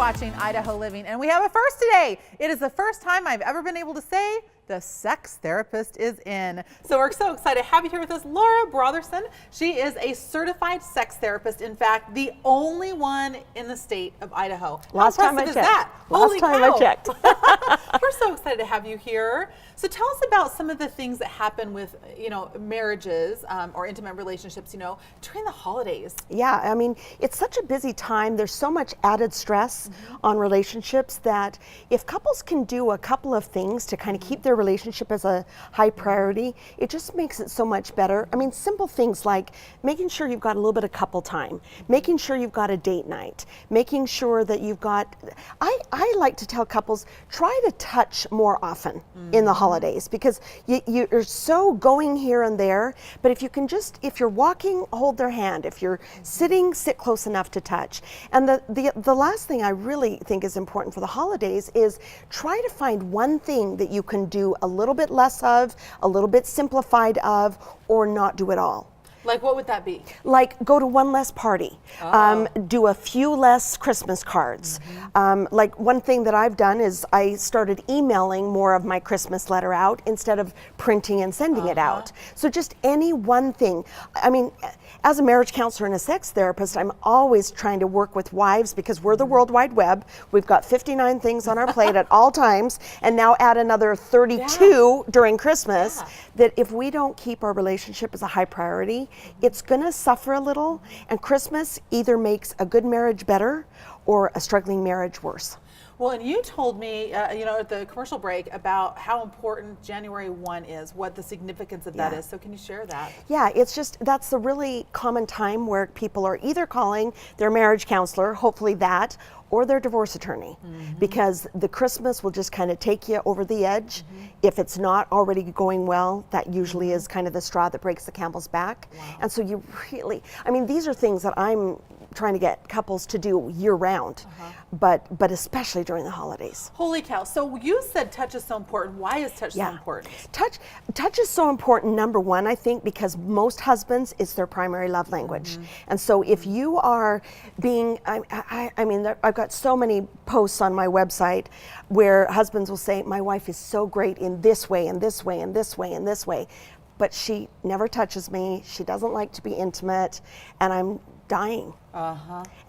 watching Idaho Living, and we have a first today. It is the first time I've ever been able to say the sex therapist is in. So we're so excited to have you here with us, Laura Brotherson. She is a certified sex therapist. In fact, the only one in the state of Idaho. Last time I checked. Last time I checked. We're so excited to have you here. So tell us about some of the things that happen with, marriages or intimate relationships, during the holidays. Yeah, I mean, it's such a busy time. There's so much added stress on relationships that if couples can do a couple of things to kind of keep their relationship as a high priority, it just makes it so much better. I mean, simple things like making sure you've got a little bit of couple time, making sure you've got a date night, making sure that you've got, I like to tell couples, try to touch more often in the holidays, because you're so going here and there, but if you can just, if you're walking, hold their hand, if you're sitting, sit close enough to touch. And the last thing I really think is important for the holidays is try to find one thing that you can do a little bit less of, a little bit simplified of, or not do it all. Like what would that be? Like go to one less party, do a few less Christmas cards. Like one thing that I've done is I started emailing more of my Christmas letter out instead of printing and sending it out. So just any one thing. I mean, as a marriage counselor and a sex therapist, I'm always trying to work with wives because we're the World Wide Web. We've got 59 things on our plate at all times, and now add another 32 during Christmas, that if we don't keep our relationship as a high priority, it's gonna suffer a little, and Christmas either makes a good marriage better or a struggling marriage worse. Well, and you told me, at the commercial break about how important January 1 is, what the significance of that is. So can you share that? Yeah, it's just, that's the really common time where people are either calling their marriage counselor, hopefully that, or their divorce attorney, because the Christmas will just kind of take you over the edge. If it's not already going well, that usually is kind of the straw that breaks the camel's back. And so you really, I mean, these are things that I'm trying to get couples to do year round, but especially during the holidays. Holy cow. So you said touch is so important. Why is touch so important? Touch is so important, number one, I think, because most husbands, it's their primary love language. And so if you are being, I mean, I've got so many posts on my website where husbands will say, my wife is so great in this way, and this way, and this way, and this way, but she never touches me, she doesn't like to be intimate, and I'm dying.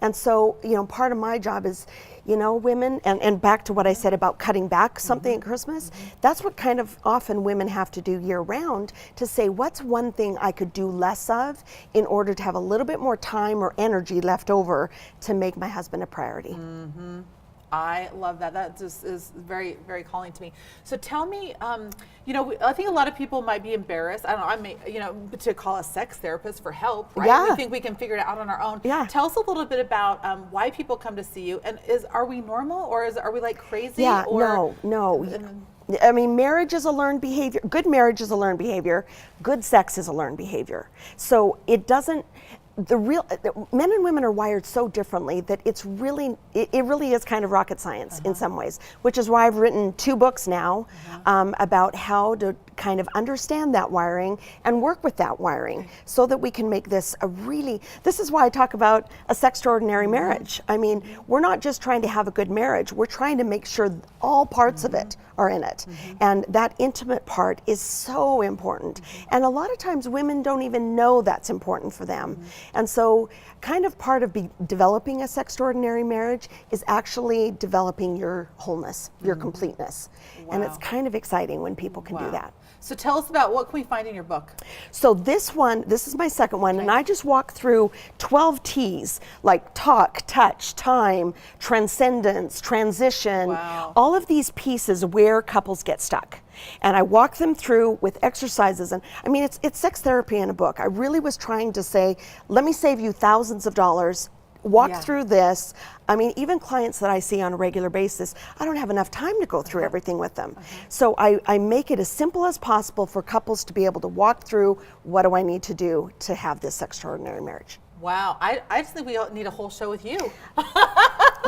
And so, part of my job is, women, and back to what I said about cutting back something at Christmas, that's what kind of often women have to do year round, to say, what's one thing I could do less of in order to have a little bit more time or energy left over to make my husband a priority. I love that. That just is very, very calling to me. So tell me, I think a lot of people might be embarrassed. I don't know, to call a sex therapist for help, right? We think we can figure it out on our own. Tell us a little bit about why people come to see you, and are we normal, or are we like crazy? No. I mean, marriage is a learned behavior. Good marriage is a learned behavior. Good sex is a learned behavior. So it doesn't, men and women are wired so differently that it really is kind of rocket science in some ways, which is why I've written 2 books now about how to kind of understand that wiring and work with that wiring so that we can make this this is why I talk about a sextraordinary marriage. I mean, we're not just trying to have a good marriage, we're trying to make sure all parts of it are in it. And that intimate part is so important. And a lot of times women don't even know that's important for them. And so kind of part of developing a sextraordinary marriage is actually developing your wholeness, your completeness. And it's kind of exciting when people can do that. So tell us about what can we find in your book? So this is my second one, and I just walk through 12 T's, like talk, touch, time, transcendence, transition, all of these pieces where couples get stuck. And I walk them through with exercises, and I mean, it's sex therapy in a book. I really was trying to say, let me save you thousands of dollars. Walk through this. I mean, even clients that I see on a regular basis, I don't have enough time to go through everything with them. So I make it as simple as possible for couples to be able to walk through, what do I need to do to have this extraordinary marriage. Wow, I just think we need a whole show with you.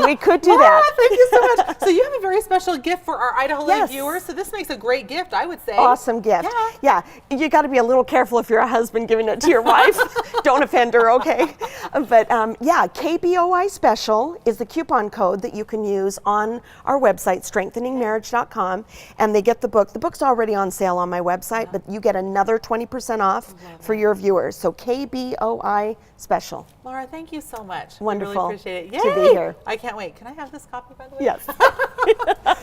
We could do that. Thank you so much. So you have a very special gift for our Idaho Living viewers. So this makes a great gift, I would say. Awesome gift. Yeah, you got to be a little careful if you're a husband giving it to your wife. Don't offend her, okay? But yeah, KBOI special is the coupon code that you can use on our website, StrengtheningMarriage.com, and they get the book. The book's already on sale on my website, but you get another 20% off for your viewers. So KBOI special. Laura, thank you so much. Wonderful I really appreciate it. Yay! to be here. I can't wait. Can I have this copy, by the way? Yes.